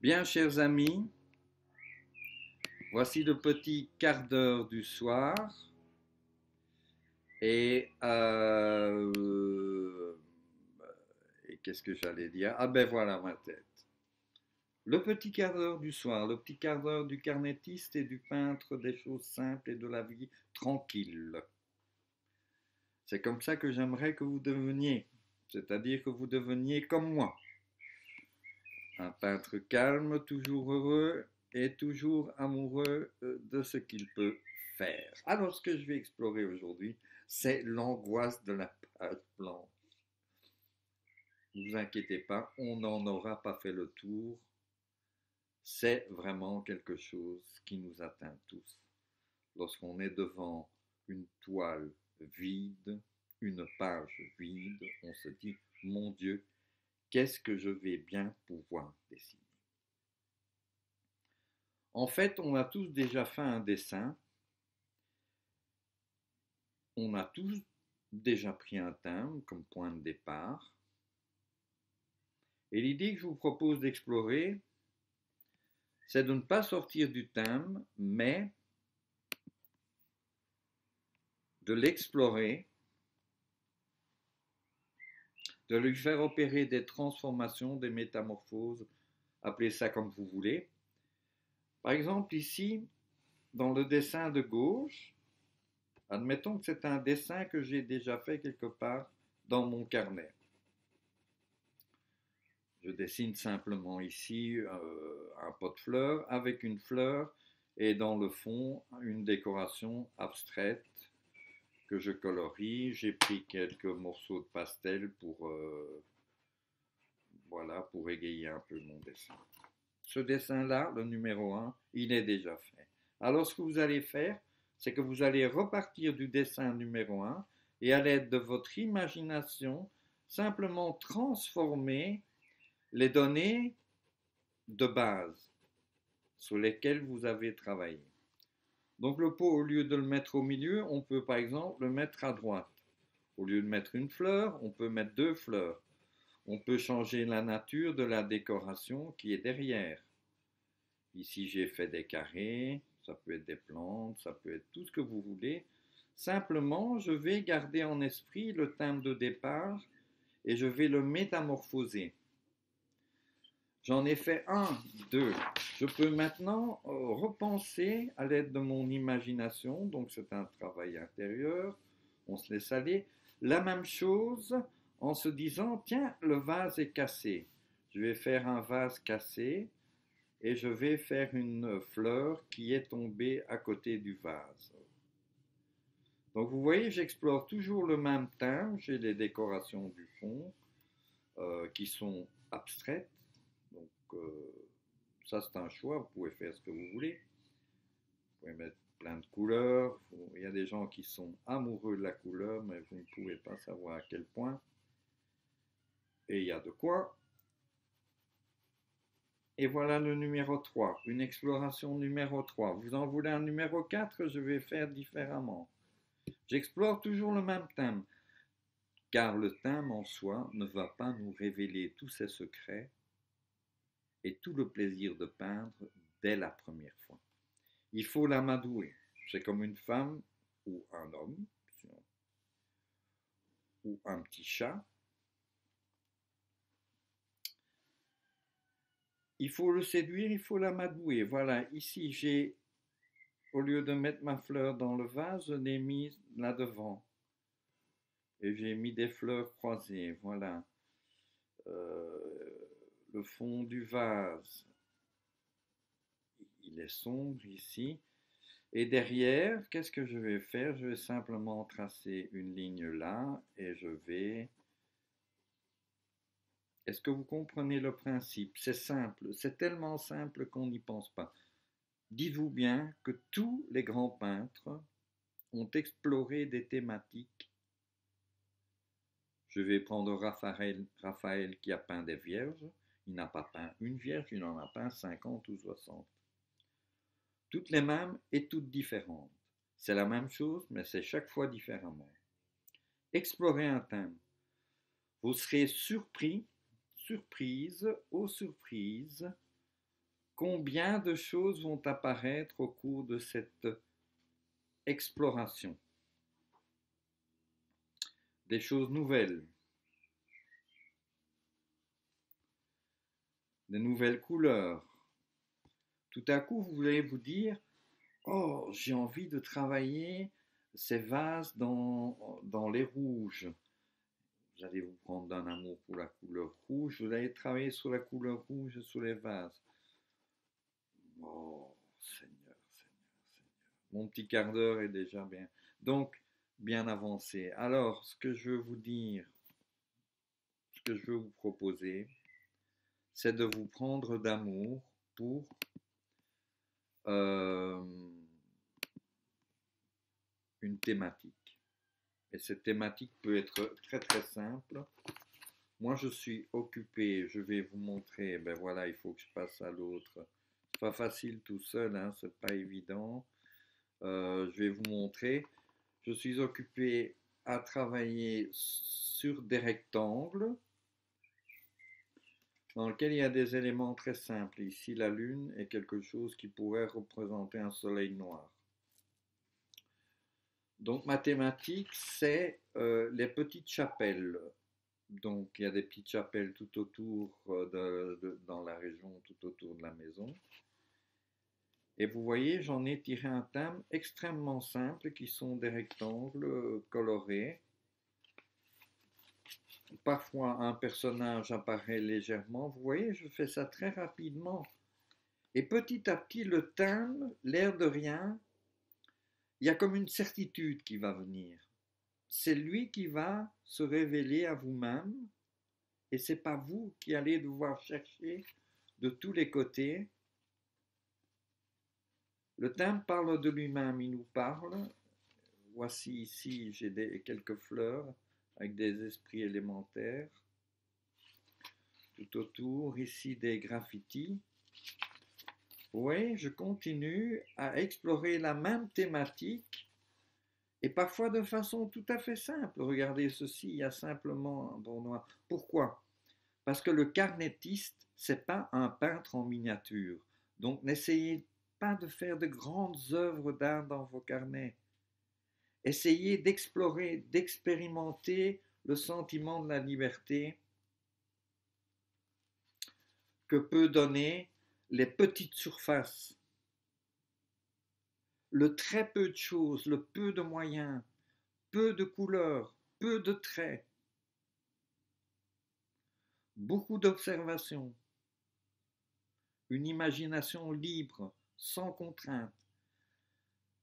Bien, chers amis, voici le petit quart d'heure du soir. Et, et qu'est-ce que j'allais dire? Ah ben voilà ma tête. Le petit quart d'heure du soir, le petit quart d'heure du carnétiste et du peintre des choses simples et de la vie tranquille. C'est comme ça que j'aimerais que vous deveniez, c'est-à-dire que vous deveniez comme moi. Un peintre calme, toujours heureux et toujours amoureux de ce qu'il peut faire. Alors, ce que je vais explorer aujourd'hui, c'est l'angoisse de la page blanche. Ne vous inquiétez pas, on n'en aura pas fait le tour. C'est vraiment quelque chose qui nous atteint tous. Lorsqu'on est devant une toile vide, une page vide, on se dit, mon Dieu, qu'est-ce que je vais bien pouvoir dessiner? En fait, on a tous déjà fait un dessin, on a tous déjà pris un thème comme point de départ. Et l'idée que je vous propose d'explorer, c'est de ne pas sortir du thème, mais de l'explorer, de lui faire opérer des transformations, des métamorphoses, appelez ça comme vous voulez. Par exemple, ici, dans le dessin de gauche, admettons que c'est un dessin que j'ai déjà fait quelque part dans mon carnet. Je dessine simplement ici un pot de fleurs avec une fleur et dans le fond une décoration abstraite que je colorie. J'ai pris quelques morceaux de pastel voilà, pour égayer un peu mon dessin. Ce dessin-là, le numéro 1, il est déjà fait. Alors ce que vous allez faire, c'est que vous allez repartir du dessin numéro 1 et à l'aide de votre imagination, simplement transformer les données de base sur lesquelles vous avez travaillé. Donc le pot, au lieu de le mettre au milieu, on peut par exemple le mettre à droite. Au lieu de mettre une fleur, on peut mettre deux fleurs. On peut changer la nature de la décoration qui est derrière. Ici, j'ai fait des carrés, ça peut être des plantes, ça peut être tout ce que vous voulez. Simplement, je vais garder en esprit le thème de départ et je vais le métamorphoser. J'en ai fait un, deux. Je peux maintenant repenser à l'aide de mon imagination, donc c'est un travail intérieur, on se laisse aller. La même chose en se disant, tiens, le vase est cassé. Je vais faire un vase cassé et je vais faire une fleur qui est tombée à côté du vase. Donc vous voyez, j'explore toujours le même thème, j'ai les décorations du fond qui sont abstraites. Donc ça c'est un choix, vous pouvez faire ce que vous voulez. Vous pouvez mettre plein de couleurs. Il y a des gens qui sont amoureux de la couleur, mais vous ne pouvez pas savoir à quel point. Et il y a de quoi. Et voilà le numéro 3, une exploration numéro 3. Vous en voulez un numéro 4, je vais faire différemment. J'explore toujours le même thème, car le thème en soi ne va pas nous révéler tous ses secrets et tout le plaisir de peindre dès la première fois. Il faut l'amadouer. C'est comme une femme ou un homme ou un petit chat. Il faut le séduire, il faut l'amadouer. Voilà, ici j'ai, au lieu de mettre ma fleur dans le vase, je l'ai mise là devant. Et j'ai mis des fleurs croisées, voilà. Le fond du vase, il est sombre ici. Et derrière, qu'est-ce que je vais faire? Je vais simplement tracer une ligne là et je vais... Est-ce que vous comprenez le principe? C'est simple, c'est tellement simple qu'on n'y pense pas. Dites-vous bien que tous les grands peintres ont exploré des thématiques. Je vais prendre Raphaël qui a peint des vierges. Il n'a pas peint une vierge, il en a peint 50 ou 60. Toutes les mêmes et toutes différentes. C'est la même chose, mais c'est chaque fois différemment. Explorez un thème. Vous serez surpris, surprise ou surprise combien de choses vont apparaître au cours de cette exploration? Des choses nouvelles, des nouvelles couleurs. Tout à coup, vous allez vous dire, oh, j'ai envie de travailler ces vases dans les rouges. Vous allez vous prendre d'un amour pour la couleur rouge, vous allez travailler sur la couleur rouge sur les vases. Oh, Seigneur, Seigneur, Seigneur. Mon petit quart d'heure est déjà bien. Donc, bien avancé. Alors, ce que je veux vous dire, ce que je veux vous proposer, c'est de vous prendre d'amour pour une thématique. Et cette thématique peut être très très simple. Moi, je suis occupé, je vais vous montrer, ben voilà, il faut que je passe à l'autre. C'est pas facile tout seul, hein, c'est pas évident. Je vais vous montrer. Je suis occupé à travailler sur des rectangles dans lesquels il y a des éléments très simples. Ici, la lune est quelque chose qui pourrait représenter un soleil noir. Donc, ma thématique, c'est les petites chapelles. Donc, il y a des petites chapelles tout autour, dans la région, tout autour de la maison. Et vous voyez, j'en ai tiré un thème extrêmement simple, qui sont des rectangles colorés. Parfois, un personnage apparaît légèrement. Vous voyez, je fais ça très rapidement. Et petit à petit, le thème, l'air de rien, il y a comme une certitude qui va venir. C'est lui qui va se révéler à vous-même, et c'est pas vous qui allez devoir chercher de tous les côtés. Le thème parle de lui-même, il nous parle. Voici ici, j'ai quelques fleurs avec des esprits élémentaires. Tout autour, ici des graffitis. Oui, je continue à explorer la même thématique et parfois de façon tout à fait simple. Regardez ceci, il y a simplement un bon noir. Pourquoi? Parce que le carnettiste, c'est pas un peintre en miniature. Donc n'essayez pas de faire de grandes œuvres d'art dans vos carnets. Essayez d'explorer, d'expérimenter le sentiment de la liberté que peut donner les petites surfaces, le très peu de choses, le peu de moyens, peu de couleurs, peu de traits, beaucoup d'observations, une imagination libre, sans contrainte.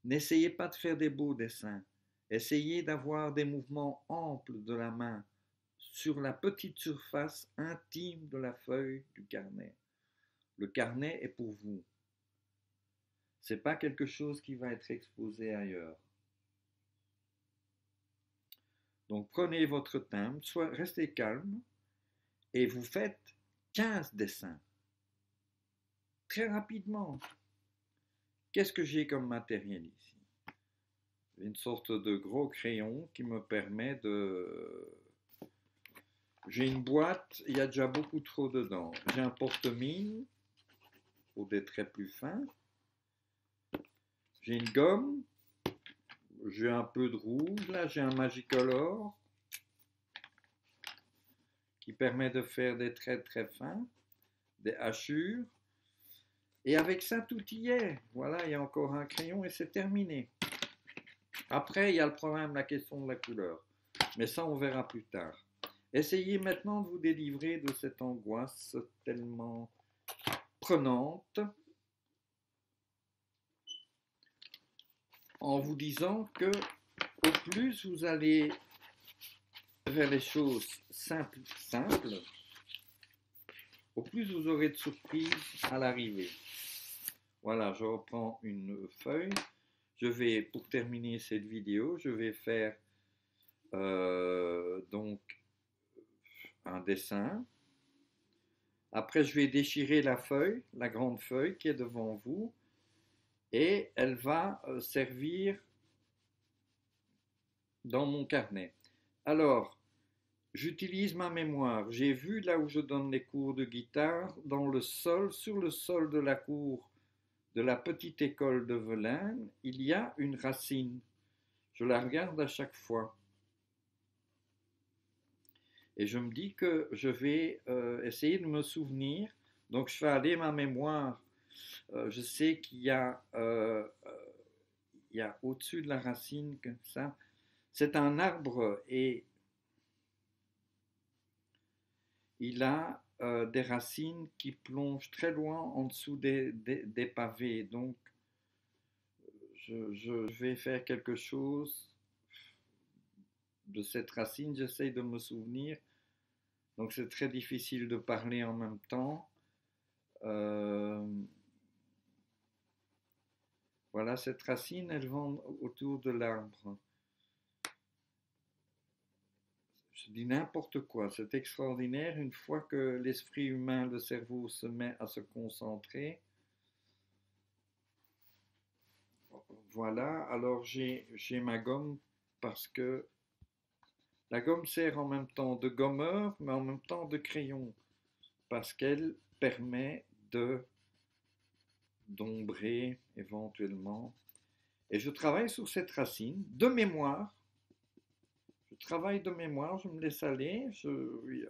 N'essayez pas de faire des beaux dessins, essayez d'avoir des mouvements amples de la main sur la petite surface intime de la feuille du carnet. Le carnet est pour vous. Ce n'est pas quelque chose qui va être exposé ailleurs. Donc prenez votre thème, restez calme et vous faites 15 dessins. Très rapidement. Qu'est-ce que j'ai comme matériel ici? Une sorte de gros crayon qui me permet de... J'ai une boîte, il y a déjà beaucoup trop dedans. J'ai un porte-mine pour des traits plus fins. J'ai une gomme. J'ai un peu de rouge, là j'ai un Magicolor qui permet de faire des traits très fins, des hachures. Et avec ça, tout y est. Voilà, il y a encore un crayon et c'est terminé. Après, il y a le problème, la question de la couleur. Mais ça, on verra plus tard. Essayez maintenant de vous délivrer de cette angoisse tellement prenante en vous disant que au plus vous allez vers les choses simples, au plus vous aurez de surprises à l'arrivée. Voilà, je reprends une feuille. Je vais, pour terminer cette vidéo, je vais faire donc un dessin. Après, je vais déchirer la feuille, la grande feuille qui est devant vous, et elle va servir dans mon carnet. Alors, j'utilise ma mémoire. J'ai vu là où je donne les cours de guitare, dans le sol, sur le sol de la cour de la petite école de Velin, il y a une racine. Je la regarde à chaque fois. Et je me dis que je vais essayer de me souvenir. Donc je fais aller ma mémoire. Je sais il y a au-dessus de la racine comme ça. C'est un arbre et il a des racines qui plongent très loin en dessous des pavés. Donc je vais faire quelque chose de cette racine. J'essaye de me souvenir. Donc c'est très difficile de parler en même temps. Euh, voilà, cette racine, elle va autour de l'arbre. Je dis n'importe quoi, c'est extraordinaire. Une fois que l'esprit humain, le cerveau se met à se concentrer, voilà, alors j'ai ma gomme parce que la gomme sert en même temps de gommeur, mais en même temps de crayon, parce qu'elle permet de d'ombrer éventuellement. Et je travaille sur cette racine de mémoire. Je travaille de mémoire, je me laisse aller. Il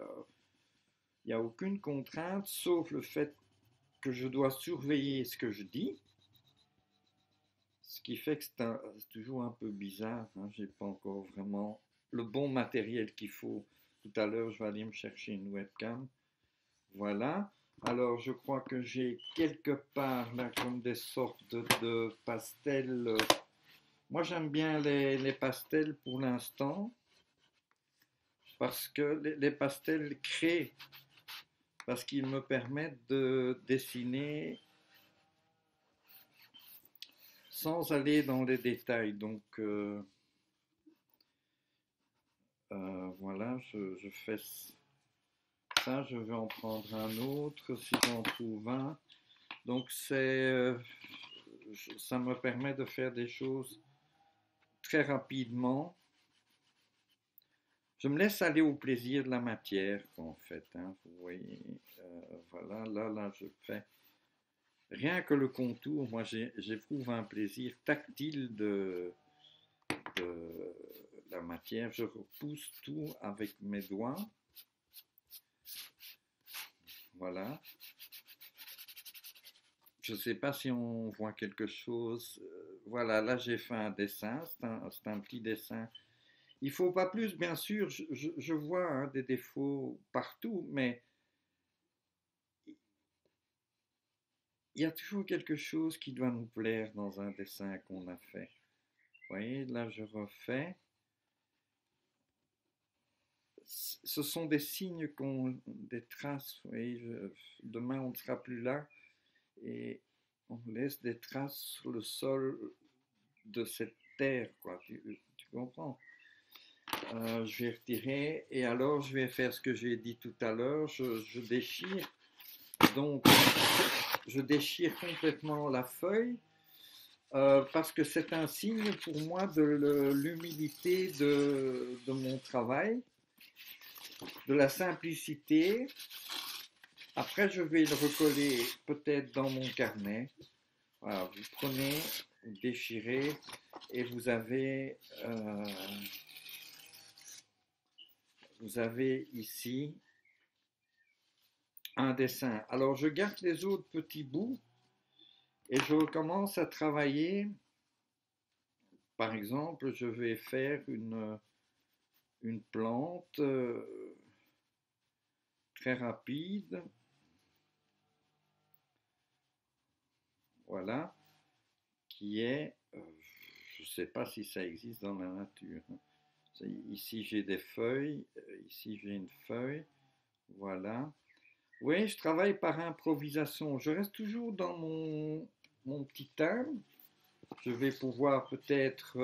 n'y a aucune contrainte, sauf le fait que je dois surveiller ce que je dis. Ce qui fait que c'est toujours un peu bizarre. Hein. Je n'ai pas encore vraiment le bon matériel qu'il faut. Tout à l'heure, je vais aller me chercher une webcam. Voilà. Alors, je crois que j'ai quelque part là comme des sortes de pastels. Moi, j'aime bien les pastels pour l'instant parce que les pastels créent, parce qu'ils me permettent de dessiner sans aller dans les détails. Donc, voilà, je fais ça, je vais en prendre un autre si j'en trouve un. Donc, ça me permet de faire des choses très rapidement. Je me laisse aller au plaisir de la matière, en fait. Hein, vous voyez, voilà, là, je fais. Rien que le contour, moi, j'éprouve un plaisir tactile de la matière. Je repousse tout avec mes doigts. Voilà. Je ne sais pas si on voit quelque chose. Voilà, là, j'ai fait un dessin. C'est un petit dessin. Il ne faut pas plus, bien sûr. Je vois hein, des défauts partout, mais il y a toujours quelque chose qui doit nous plaire dans un dessin qu'on a fait. Vous voyez, là, je refais. Ce sont des signes, des traces. Vous voyez, demain, on ne sera plus là. Et on laisse des traces sur le sol de cette terre, quoi. Tu comprends? Je vais retirer et alors je vais faire ce que j'ai dit tout à l'heure. Je déchire. Donc, je déchire complètement la feuille parce que c'est un signe pour moi de l'humilité de mon travail, de la simplicité. Après, je vais le recoller peut-être dans mon carnet. Voilà, vous prenez, vous déchirez et vous avez ici un dessin. Alors, je garde les autres petits bouts et je recommence à travailler. Par exemple, je vais faire une plante très rapide. Voilà, qui est, je ne sais pas si ça existe dans la nature. Hein. Ici, j'ai des feuilles. Ici, j'ai une feuille. Voilà. Oui, je travaille par improvisation. Je reste toujours dans mon petit thème. Je vais pouvoir peut-être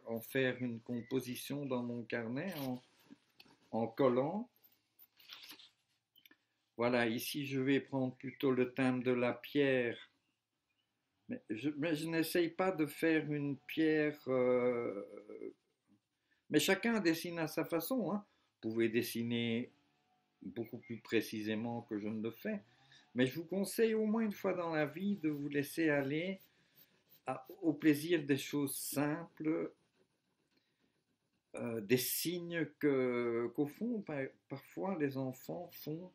en faire une composition dans mon carnet en collant. Voilà, ici je vais prendre plutôt le thème de la pierre. Mais je n'essaye pas de faire une pierre. Mais chacun dessine à sa façon. Hein. pouvez dessiner beaucoup plus précisément que je ne le fais. Mais je vous conseille au moins une fois dans la vie de vous laisser aller au plaisir des choses simples, des signes qu'au fond, parfois les enfants font.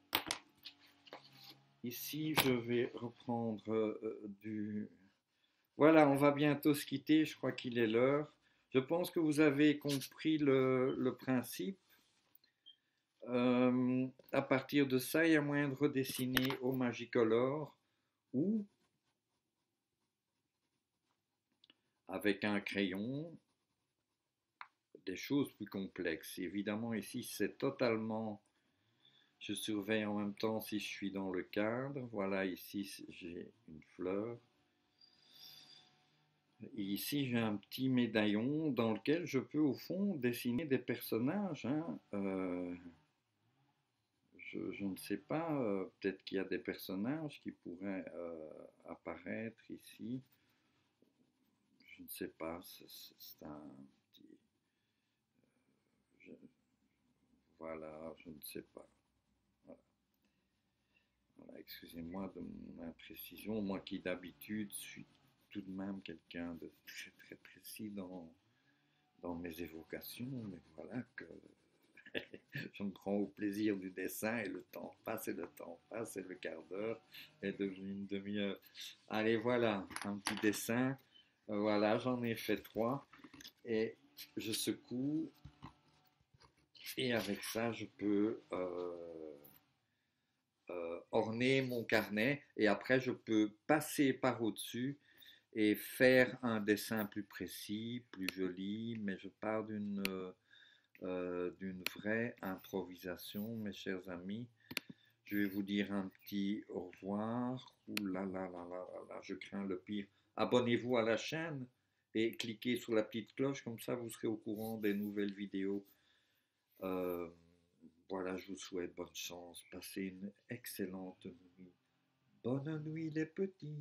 Ici, je vais reprendre du... Voilà, on va bientôt se quitter, je crois qu'il est l'heure. Je pense que vous avez compris le principe. À partir de ça, il y a moyen de redessiner au Magicolor ou avec un crayon des choses plus complexes. Évidemment, ici, c'est totalement... Je surveille en même temps si je suis dans le cadre. Voilà, ici, j'ai une fleur. Et ici, j'ai un petit médaillon dans lequel je peux, au fond, dessiner des personnages. Hein. Je ne sais pas, peut-être qu'il y a des personnages qui pourraient apparaître ici. Je ne sais pas, c'est un petit... je- voilà, je ne sais pas. Voilà. Voilà, excusez-moi de mon imprécision, moi qui d'habitude suis tout de même quelqu'un de très très précis dans mes évocations, mais voilà que je me prends au plaisir du dessin et le temps passe et le temps passe et le quart d'heure est devenu une demi-heure. Allez, voilà, un petit dessin. Voilà, j'en ai fait 3 et je secoue et avec ça, je peux orner mon carnet et après, je peux passer par au-dessus et faire un dessin plus précis, plus joli, mais je pars d'une vraie improvisation, mes chers amis. Je vais vous dire un petit au revoir. Ouh là là là là là là, je crains le pire. Abonnez-vous à la chaîne et cliquez sur la petite cloche, comme ça vous serez au courant des nouvelles vidéos. Euh, voilà, je vous souhaite bonne chance. Passez une excellente nuit. Bonne nuit les petits.